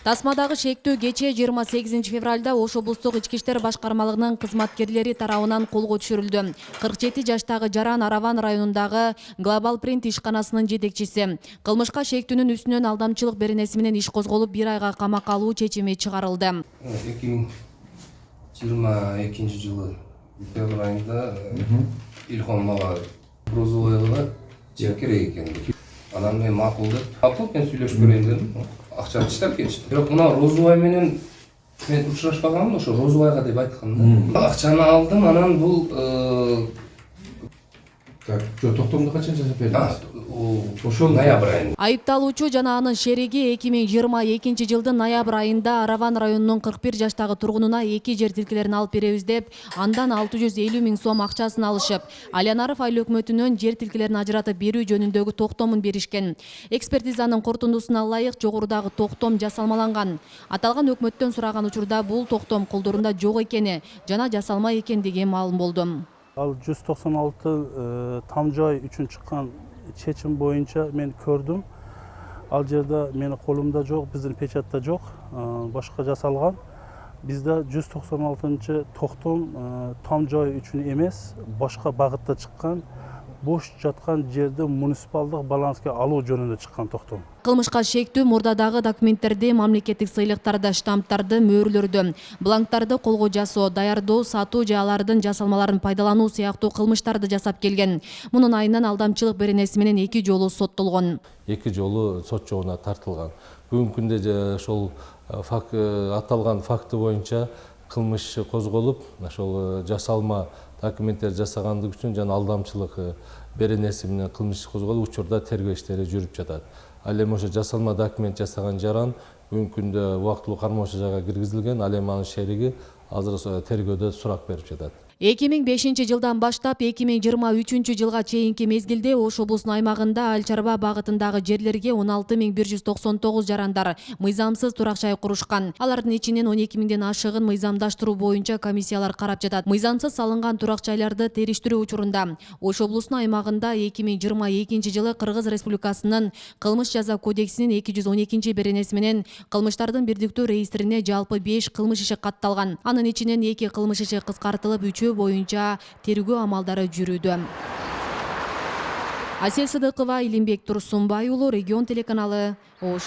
Тасмадагы шектүү кечээ 28 февралда Ош облустук ички иштер башкармалыгынын кызматкерлери тарабынан колго түшүрүлдү. 47 жаштагы Жаран Араван районундагы Global Print ишканасынын жетекчиси. Кылмышка шектүүнүн үстүнөн алдамчылык беренеси менен иш козголуп 1 айга камакка алуу чечими чыгарылды. 2022 жылы февраль айында Илхом мага розовойга жер керек экен. Анан мен макул деп, мен сүйлөшүп көрөйүн дедим. Акчаны таштап кетишти. Бирок мына розовой менен мен учурашпаганмын, ошо розовойга деп айткам да. Акчаны алдым, анан бул токтомду качан жасап бердиңиз? Ошол ноябрь айында. Айыпталуучу жана анын шериги 2022 жылдын ноябрь айында Араван районунун 41 жаштагы тургунуна 2 жер тилкелерин алып беребиз деп, андан 650 000 сом акчасын алышып, Алянаров айыл өкмөтүнөн жер тилкелерин ажыратып берүү жөнүндөгү токтомун беришкен. Экспертизанын корутундусуна ылайык жогорудагы токтом жасалмаланган. Аталган өкмөттөн сураган учурда бул токтом колдорунда жок экени жана жасалма экендиги маалым болду. Ал 196 там жай үчүн чыккан чечим боюнча мен көрдүм. Ал жерде менин колумда жок, биздин печатта жок, башка жасалган. Бизде 196 токтом там жай үчүн эмес, башка багытта чыккан, бош жаткан жерди муниципалдык баланске алуу жөнүндө чыккан токтом. Кылмышка шектүү мурдадагы документтерди, мамлекеттик сыйлыктарды, штамптарды, мөөрлөрдү, бланктарды колго жасоо, даярдоо, сатуу же алардын жасалмаларын пайдалануу сыяктуу кылмыштарды жасап келген. Мунун айынан алдамчылык беренеси менен 2 жолу соттолгон. 2 жолу сот жогуна тартылган. Бүгүнкү күндө ошол аталган факты боюнча кылмыш козголуп, ошол жасалма документтер жасагандык үчүн жана алдамчылык беренеси менен кылмыш козголуп, учурда тергөө иштери жүрүп жатат. Ал эми ошо жасалма документ жасаган Жаран бүгүнкү күндө убактылуу кармоочу жайга киргизилген, ал эми анын шериги азыр тергөөдө сурак берип жатат. 2005 жылдан баштап 2023 жылга чейинки мезгилде Ош облусунун аймагында Аль-Чарба багытындагы жерлерге 16199 жарандар мыйзамсыз турак жай курушкан. Алардын ичинен 12000ден ашыгын мыйзамдаштыруу боюнча комиссиялар карап жатат. Мыйзамсыз салынган турак жайларды териштирүү учурунда Ош облусунун аймагында 2022 жылы Кыргыз Республикасынын Кылмыш жаза кодексинин 212 беренеси менен кылмыштардын бирдиктүү реестрине жалпы 5 кылмыш иши катталган. Анын ичинен 2 кылмыш иши кыскартылып, 3 боюнча тергөө амалдары жүрүүдө. Асел Сыдыкова, Илимбек Турсунбай уулу, Регион телеканалы, Ош.